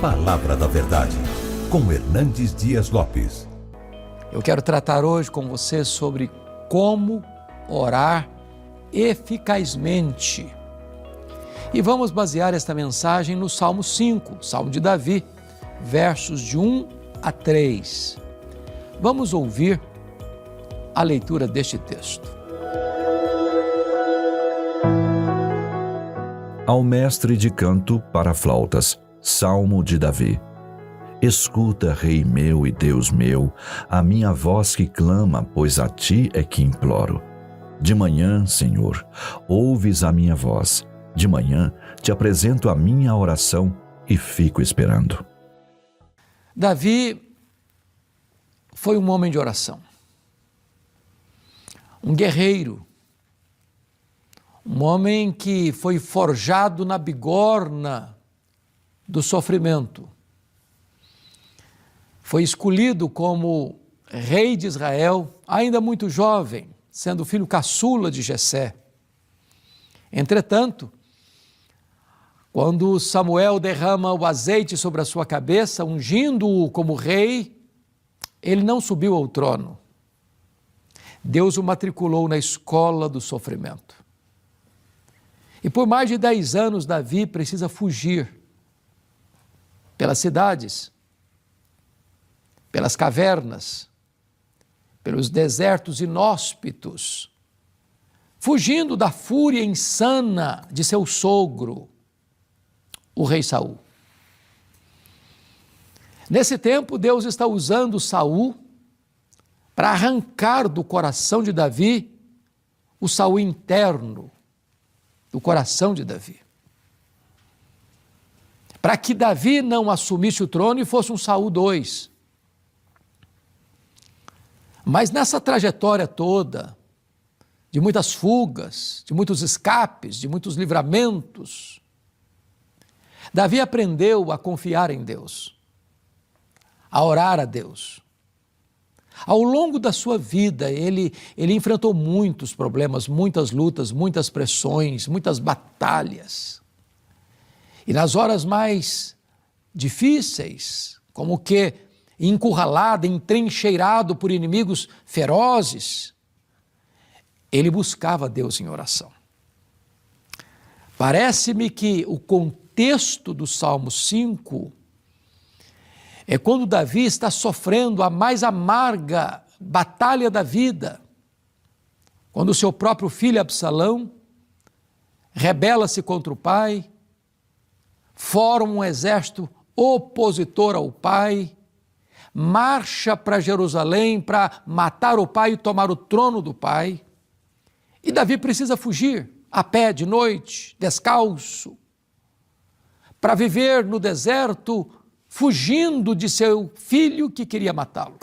Palavra da Verdade, com Hernandes Dias Lopes. Eu quero tratar hoje com você sobre como orar eficazmente. E vamos basear esta mensagem no Salmo 5, Salmo de Davi, versos de 1 a 3. Vamos ouvir a leitura deste texto. Ao mestre de canto para flautas, Salmo de Davi. Escuta, Rei meu e Deus meu, a minha voz que clama, pois a ti é que imploro. De manhã, Senhor, ouves a minha voz. De manhã te apresento a minha oração e fico esperando. Davi foi um homem de oração, um guerreiro, um homem que foi forjado na bigorna do sofrimento. Foi escolhido como rei de Israel, ainda muito jovem, sendo filho caçula de Jessé. Entretanto, quando Samuel derrama o azeite sobre a sua cabeça, ungindo-o como rei, ele não subiu ao trono. Deus o matriculou na escola do sofrimento. E por mais de 10 anos, Davi precisa fugir pelas cidades, pelas cavernas, pelos desertos inóspitos, fugindo da fúria insana de seu sogro, o rei Saul. Nesse tempo, Deus está usando Saul para arrancar do coração de Davi o Saul interno, do coração de Davi. Para que Davi não assumisse o trono e fosse um Saul II. Mas nessa trajetória toda, de muitas fugas, de muitos escapes, de muitos livramentos, Davi aprendeu a confiar em Deus, a orar a Deus. Ao longo da sua vida, ele enfrentou muitos problemas, muitas lutas, muitas pressões, muitas batalhas. E nas horas mais difíceis, como que encurralado, entrincheirado por inimigos ferozes, ele buscava Deus em oração. Parece-me que o contexto do Salmo 5 é quando Davi está sofrendo a mais amarga batalha da vida, quando o seu próprio filho Absalão rebela-se contra o pai, forma um exército opositor ao pai, marcha para Jerusalém para matar o pai e tomar o trono do pai. E Davi precisa fugir a pé de noite, descalço, para viver no deserto, fugindo de seu filho que queria matá-lo.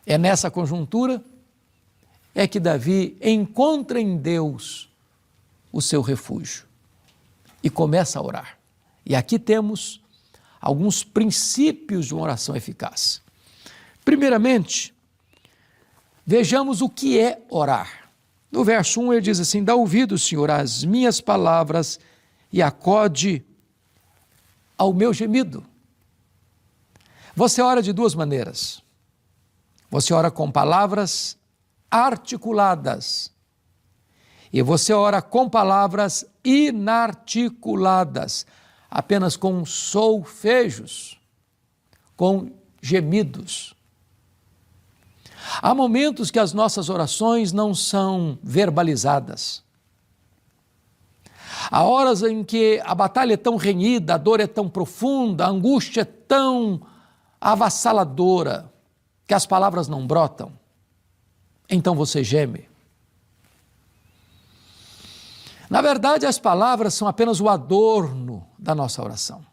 É nessa conjuntura é que Davi encontra em Deus o seu refúgio e começa a orar. E aqui temos alguns princípios de uma oração eficaz. Primeiramente, vejamos o que é orar. No verso 1 ele diz assim: dá ouvido, Senhor, às minhas palavras e acode ao meu gemido. Você ora de duas maneiras. Você ora com palavras articuladas e você ora com palavras inarticuladas, apenas com solfejos, com gemidos. Há momentos que as nossas orações não são verbalizadas. Há horas em que a batalha é tão renhida, a dor é tão profunda, a angústia é tão avassaladora, que as palavras não brotam. Então você geme. Na verdade, as palavras são apenas o adorno da nossa oração.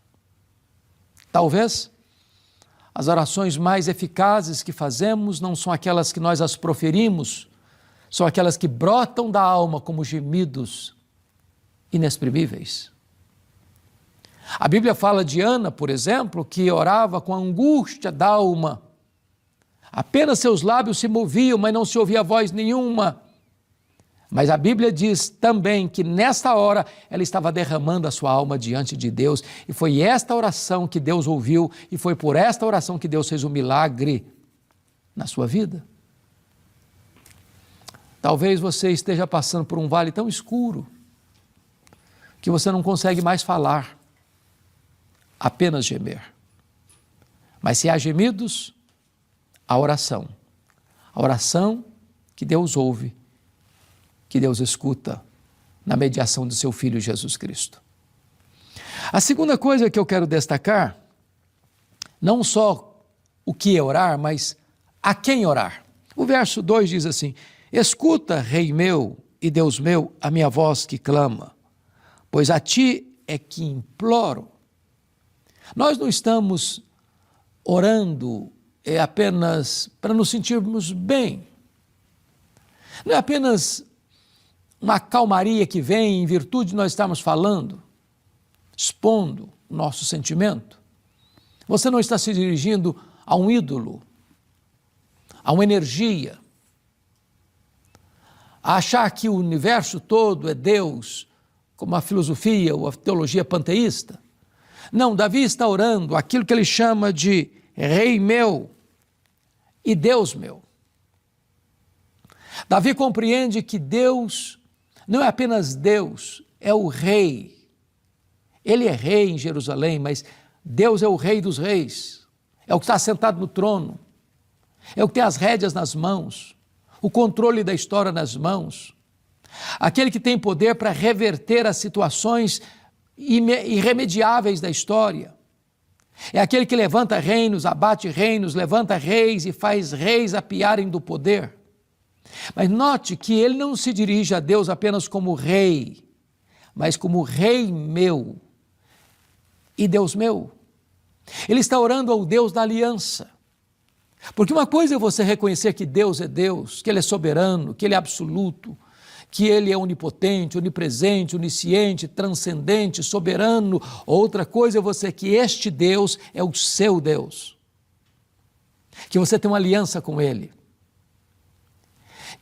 Talvez as orações mais eficazes que fazemos não são aquelas que nós as proferimos, são aquelas que brotam da alma como gemidos inexprimíveis. A Bíblia fala de Ana, por exemplo, que orava com angústia da alma. Apenas seus lábios se moviam, mas não se ouvia voz nenhuma. Mas a Bíblia diz também que nesta hora ela estava derramando a sua alma diante de Deus, e foi esta oração que Deus ouviu, e foi por esta oração que Deus fez um milagre na sua vida. Talvez você esteja passando por um vale tão escuro que você não consegue mais falar, apenas gemer. Mas se há gemidos, a oração que Deus ouve, que Deus escuta na mediação do seu Filho Jesus Cristo. A segunda coisa que eu quero destacar, não só o que é orar, mas a quem orar. O verso 2 diz assim: escuta, Rei meu e Deus meu, a minha voz que clama, pois a ti é que imploro. Nós não estamos orando apenas para nos sentirmos bem. Não é apenas uma calmaria que vem em virtude de nós estarmos falando, expondo o nosso sentimento. Você não está se dirigindo a um ídolo, a uma energia, a achar que o universo todo é Deus, como a filosofia ou a teologia panteísta. Não, Davi está orando aquilo que ele chama de Rei meu e Deus meu. Davi compreende que Deus não é apenas Deus, é o Rei. Ele é Rei em Jerusalém, mas Deus é o Rei dos reis, é o que está sentado no trono, é o que tem as rédeas nas mãos, o controle da história nas mãos, aquele que tem poder para reverter as situações irremediáveis da história. É aquele que levanta reinos, abate reinos, levanta reis e faz reis apiarem do poder. Mas note que ele não se dirige a Deus apenas como rei, mas como Rei meu e Deus meu. Ele está orando ao Deus da aliança. Porque uma coisa é você reconhecer que Deus é Deus, que Ele é soberano, que Ele é absoluto, que Ele é onipotente, onipresente, onisciente, transcendente, soberano. Outra coisa é você que este Deus é o seu Deus, que você tem uma aliança com Ele,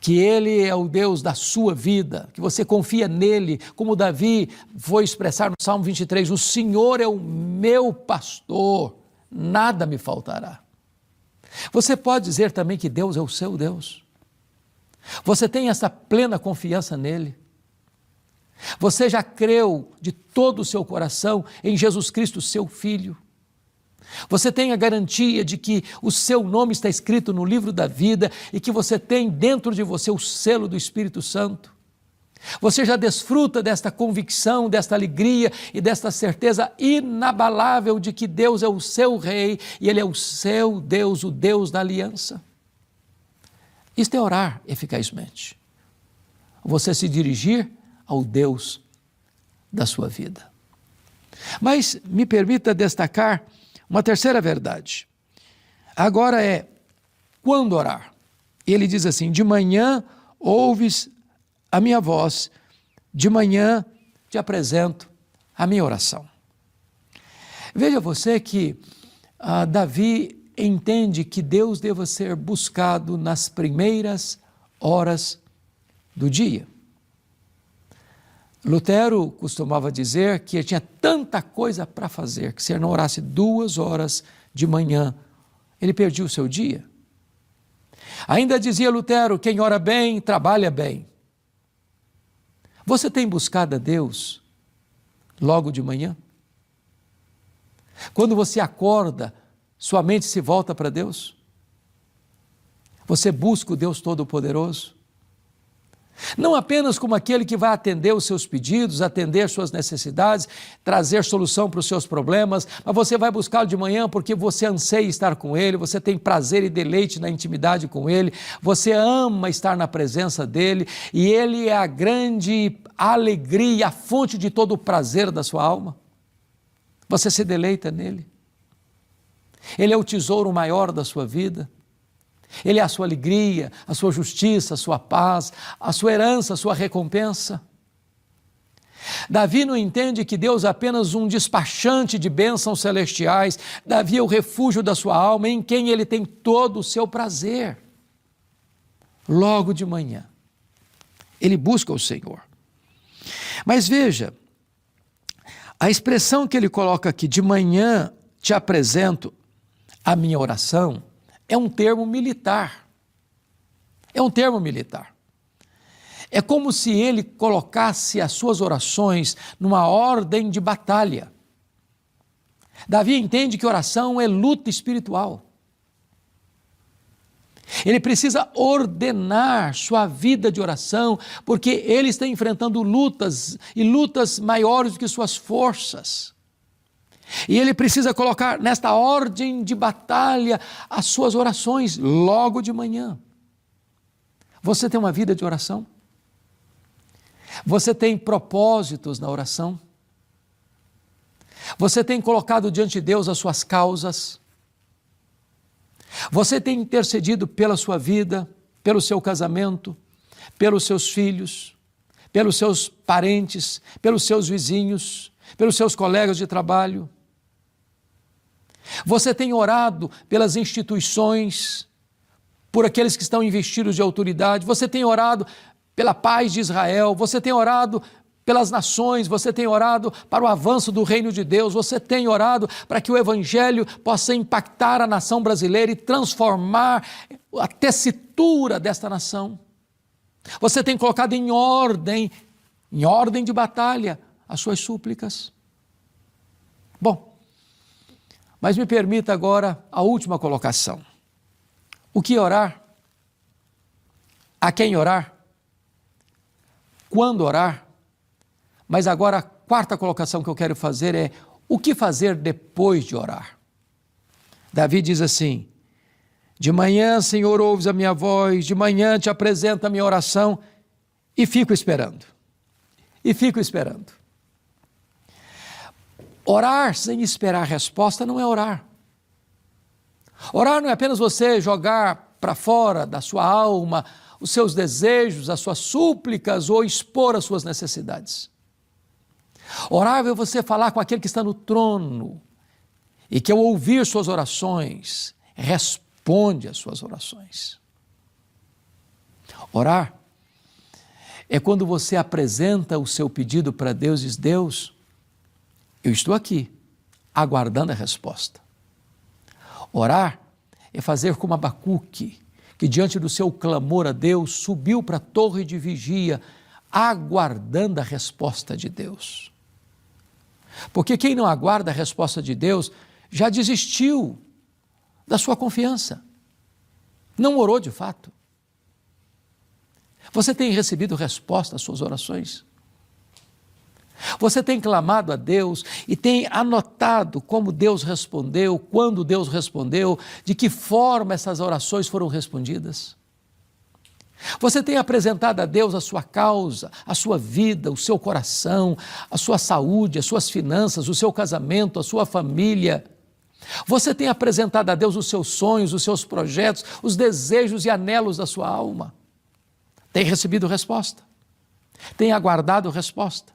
que Ele é o Deus da sua vida, que você confia nele, como Davi foi expressar no Salmo 23, o Senhor é o meu pastor, nada me faltará. Você pode dizer também que Deus é o seu Deus. Você tem essa plena confiança nele. Você já creu de todo o seu coração em Jesus Cristo, seu Filho. Você tem a garantia de que o seu nome está escrito no livro da vida e que você tem dentro de você o selo do Espírito Santo. Você já desfruta desta convicção, desta alegria e desta certeza inabalável de que Deus é o seu Rei e Ele é o seu Deus, o Deus da aliança. Isto é orar eficazmente. Você se dirigir ao Deus da sua vida. Mas me permita destacar uma terceira verdade. Agora é quando orar. Ele diz assim: de manhã ouves a minha voz, de manhã te apresento a minha oração. Veja você que Davi entende que Deus deva ser buscado nas primeiras horas do dia. Lutero costumava dizer que ele tinha tanta coisa para fazer, que se ele não orasse 2 horas de manhã, ele perdia o seu dia. Ainda dizia Lutero, quem ora bem, trabalha bem. Você tem buscado a Deus logo de manhã? Quando você acorda, sua mente se volta para Deus? Você busca o Deus Todo-Poderoso? Não apenas como aquele que vai atender os seus pedidos, atender suas necessidades, trazer solução para os seus problemas, mas você vai buscá-lo de manhã porque você anseia estar com Ele, você tem prazer e deleite na intimidade com Ele, você ama estar na presença dEle e Ele é a grande alegria, a fonte de todo o prazer da sua alma. Você se deleita nele. Ele é o tesouro maior da sua vida. Ele é a sua alegria, a sua justiça, a sua paz, a sua herança, a sua recompensa. Davi não entende que Deus é apenas um despachante de bênçãos celestiais. Davi é o refúgio da sua alma, em quem ele tem todo o seu prazer. Logo de manhã, Ele busca o Senhor. Mas veja, a expressão que ele coloca aqui, de manhã te apresento a minha oração, é um termo militar. É um termo militar. É como se ele colocasse as suas orações numa ordem de batalha. Davi entende que oração é luta espiritual. Ele precisa ordenar sua vida de oração, porque ele está enfrentando lutas e lutas maiores do que suas forças. E ele precisa colocar nesta ordem de batalha as suas orações logo de manhã. Você tem uma vida de oração? Você tem propósitos na oração? Você tem colocado diante de Deus as suas causas? Você tem intercedido pela sua vida, pelo seu casamento, pelos seus filhos, pelos seus parentes, pelos seus vizinhos, pelos seus colegas de trabalho? Você tem orado pelas instituições, por aqueles que estão investidos de autoridade? Você tem orado pela paz de Israel? Você tem orado pelas nações? Você tem orado para o avanço do reino de Deus? Você tem orado para que o evangelho possa impactar a nação brasileira e transformar a tessitura desta nação? Você tem colocado em ordem de batalha, as suas súplicas? Bom, mas me permita agora a última colocação. O que orar? A quem orar? Quando orar? Mas agora a quarta colocação que eu quero fazer é: o que fazer depois de orar? Davi diz assim: de manhã, Senhor, ouves a minha voz, de manhã te apresento a minha oração e fico esperando. E fico esperando. Orar sem esperar a resposta não é orar. Orar não é apenas você jogar para fora da sua alma os seus desejos, as suas súplicas ou expor as suas necessidades. Orar é você falar com aquele que está no trono e que, ao ouvir suas orações, responde às suas orações. Orar é quando você apresenta o seu pedido para Deus e diz: Deus, eu estou aqui, aguardando a resposta. Orar é fazer como Abacuque, que diante do seu clamor a Deus, subiu para a torre de vigia, aguardando a resposta de Deus. Porque quem não aguarda a resposta de Deus, já desistiu da sua confiança. Não orou de fato. Você tem recebido resposta às suas orações? Você tem clamado a Deus e tem anotado como Deus respondeu, quando Deus respondeu, de que forma essas orações foram respondidas? Você tem apresentado a Deus a sua causa, a sua vida, o seu coração, a sua saúde, as suas finanças, o seu casamento, a sua família? Você tem apresentado a Deus os seus sonhos, os seus projetos, os desejos e anelos da sua alma? Tem recebido resposta? Tem aguardado resposta?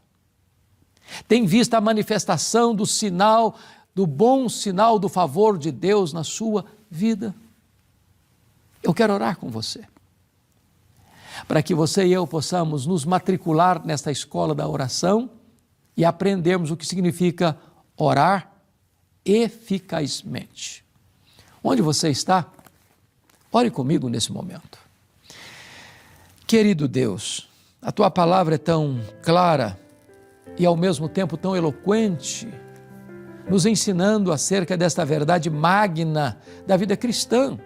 Tem visto a manifestação do sinal, do bom sinal do favor de Deus na sua vida? Eu quero orar com você, para que você e eu possamos nos matricular nesta escola da oração e aprendermos o que significa orar eficazmente. Onde você está? Ore comigo nesse momento. Querido Deus, a Tua palavra é tão clara e ao mesmo tempo tão eloquente, nos ensinando acerca desta verdade magna da vida cristã,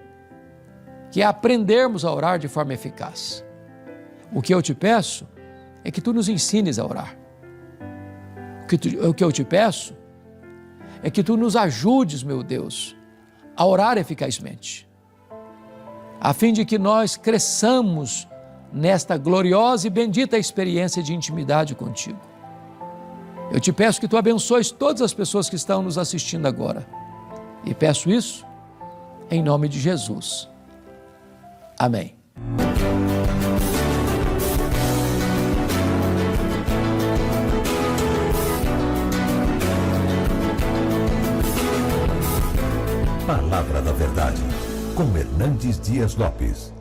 que é aprendermos a orar de forma eficaz. O que eu te peço é que Tu nos ensines a orar. O que eu te peço é que Tu nos ajudes, meu Deus, a orar eficazmente, a fim de que nós cresçamos nesta gloriosa e bendita experiência de intimidade contigo. Eu te peço que Tu abençoes todas as pessoas que estão nos assistindo agora. E peço isso em nome de Jesus. Amém. Palavra da Verdade, com Hernandes Dias Lopes.